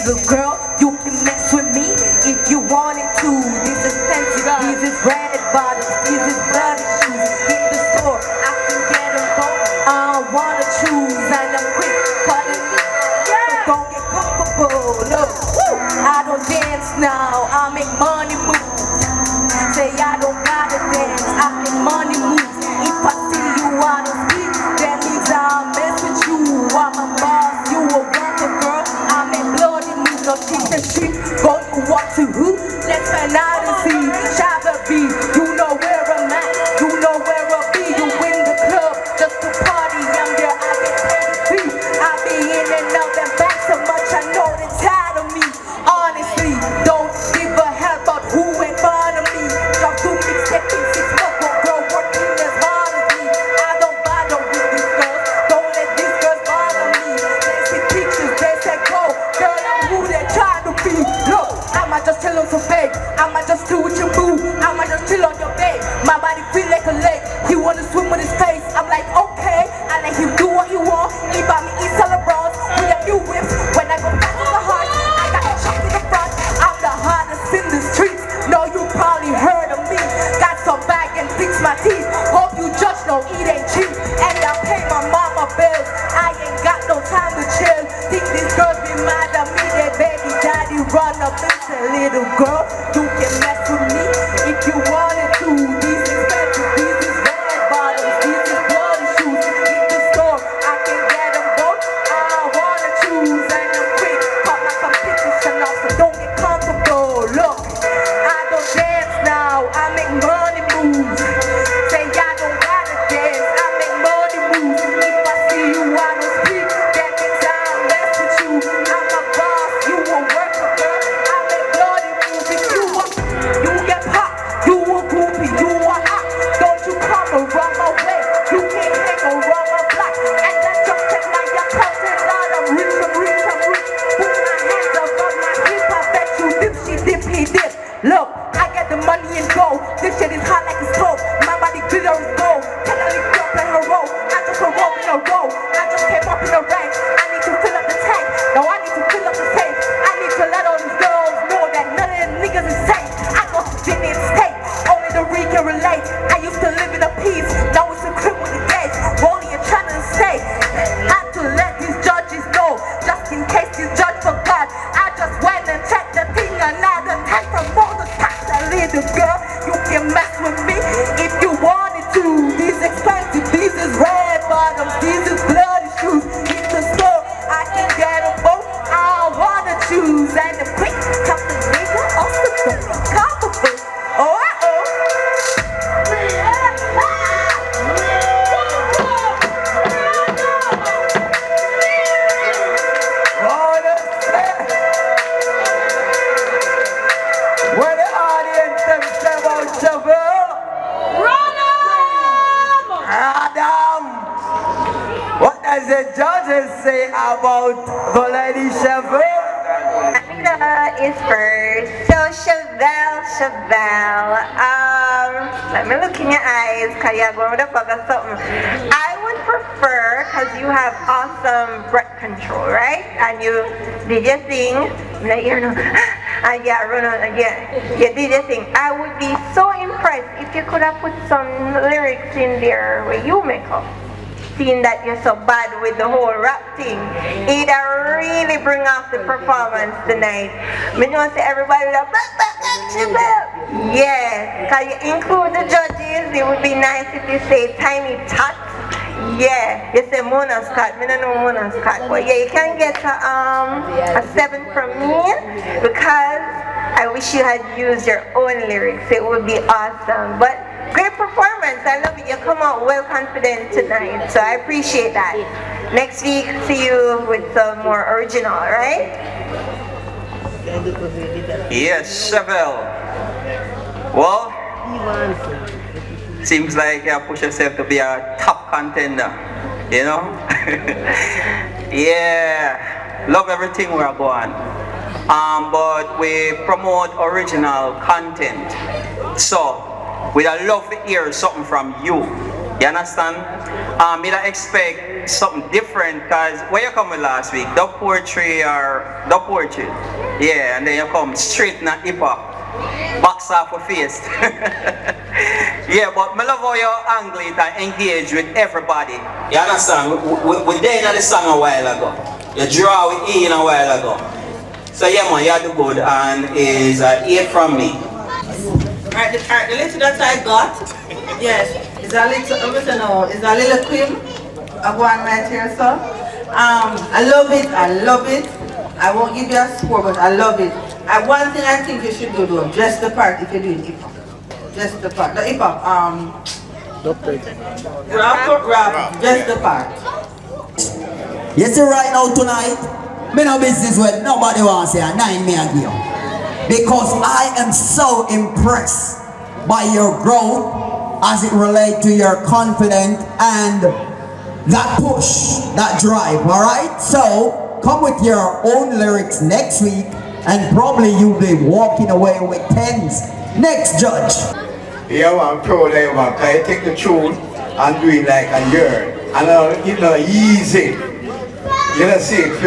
little girl, you can mess with me if you wanted to. This is fancy, this is red bottoms, this is bloody shoes. In the store, I can get them both. I don't wanna choose, and I'm quick, pardon me. So don't get comfortable, no. I don't dance now, I make money moves. Say I don't gotta dance, I make money moves. If I see you on the street, that means I'll mess with you. I'm a boss, you a worker, girl. I make bloody moves, no cheat and street. Go to walk to who? Let's find out and see. SHAVELLE, you know where I'm at, you know where I'll be. You in the club, just to party. I'm there, I get paid to see. I be in and out and back so much, I know they're tired of me. Honestly, don't give a hell about who ain't fond of me. Drop 2 mixtapes in 6 months, won't grow working as hard as me. I don't bother with these girls, don't let these girls bother me. They see pictures, they say go, girl, I'm who they're trying to be. Look, I might just chill on some fake, I might just chill with your boo, I might just chill on your bed. My body feel like a lake, he wanna swim with his face. I'm like, okay, I let him do what he want. He buy me East Bronze with a few whips. When I go back to the heart, I got the chuck in the front. I'm the hardest in the streets. No, you probably heard of me. Got some bag and fix my teeth. Hope you judge, no, it ain't cheap. And I pay my mama bills. I ain't got no time to chill. Think these girls be mad at me. Their baby daddy run up and say, little girl, you can mess with me if you wanted to. These expensive, these is red bottoms, these is bloody shoes. In the store, I can get them both. I wanna choose and I'm quick. Pop my competition off, so don't get comfortable. Look, I don't dance now, I make money moves. Say I don't gotta dance, I make money moves. If I see you on the street, that means I'll mess with you. I'm a boss, you a worker, girl. I make bloody moves. If you get popped, you a groupie, you a hot. Don't you come around my way, you can't hang around my block. And that just take my account and out, I'm rich, I'm rich, I'm rich. Put my hands up on my hip, I bet you dip, she dip, he dip. Look, I get the money and go. This shit is hot like a stove. My body glitter is gold. Can I lick up like a roll? I just a roll in a row. I just came up in a rank. I need to fill up the tank. No, I need to fill up the safe. I need to let all these girls know that none of them niggas is safe. I go to Jenny and state. Only the real can relate. I used to live in a peace. Now it's a crib with the gates. Rolling and trying to stay. Had to let these judges know. Just in case these judge forgot. I just went and checked the thing. Another time from all the tax. Little girl, you can mess with me if you wanted to. These expensive, these is red bottoms, these is bloody shoes. In the store, I can get them both. I wanna choose. And the quick, come the nigga off the boat. Comfortable. Oh, When the audience them say about SHAVELLE, Adam, what does the judges say about the lady SHAVELLE? Is first. So SHAVELLE. Let me look in your eyes, cause you're going to forget something. I would prefer, cause you have awesome breath control, right? And you did your thing, like you know, and yeah, run on again. You did your thing. I would be so impressed if you could have put some lyrics in there where you make up. Seeing that you're so bad with the whole rap thing, it really bring off the performance tonight. Me know say everybody with a yeah, because you include the judges. It would be nice if you say Tiny Tots. Yeah, you say Mona Scott. Me don't know Mona Scott, but yeah, you can get a 7 from me because I wish you had used your own lyrics. It would be awesome. But great performance. I love it. You come out well confident tonight, so I appreciate that. Next week, see you with some more original, right? Yes, SHAVELLE. Well, seems like you push yourself to be a top contender, you know? Yeah, love everything we're going. But we promote original content. So, we'd love to hear something from you. You understand? Me don't expect something different because where you come with last week, dub poetry or dub poetry. Yeah, and then you come straight in hip hop. Box off a face. Yeah, but I love how you angle it and engage with everybody. You understand? We did the song a while ago. You draw with Ian a while ago. So yeah man, you do good and is 8 from me. Alright, the little that I got, yes, it's a little, it's a little cream of one right here, so. I love it. I won't give you a score, but I love it. One thing I think you should do though, dress the part if you're doing hip hop. Dress the part, the hip hop, rap, dress the part. You see right now tonight, me no business with nobody wants to say a 9 me a give. Because I am so impressed by your growth as it relates to your confidence and that push, that drive, alright? So, come with your own lyrics next week and probably you'll be walking away with 10s. Next judge. Yeah, I'm proud of you, man. I take the tune and do it like a year. And easy. You know, see it.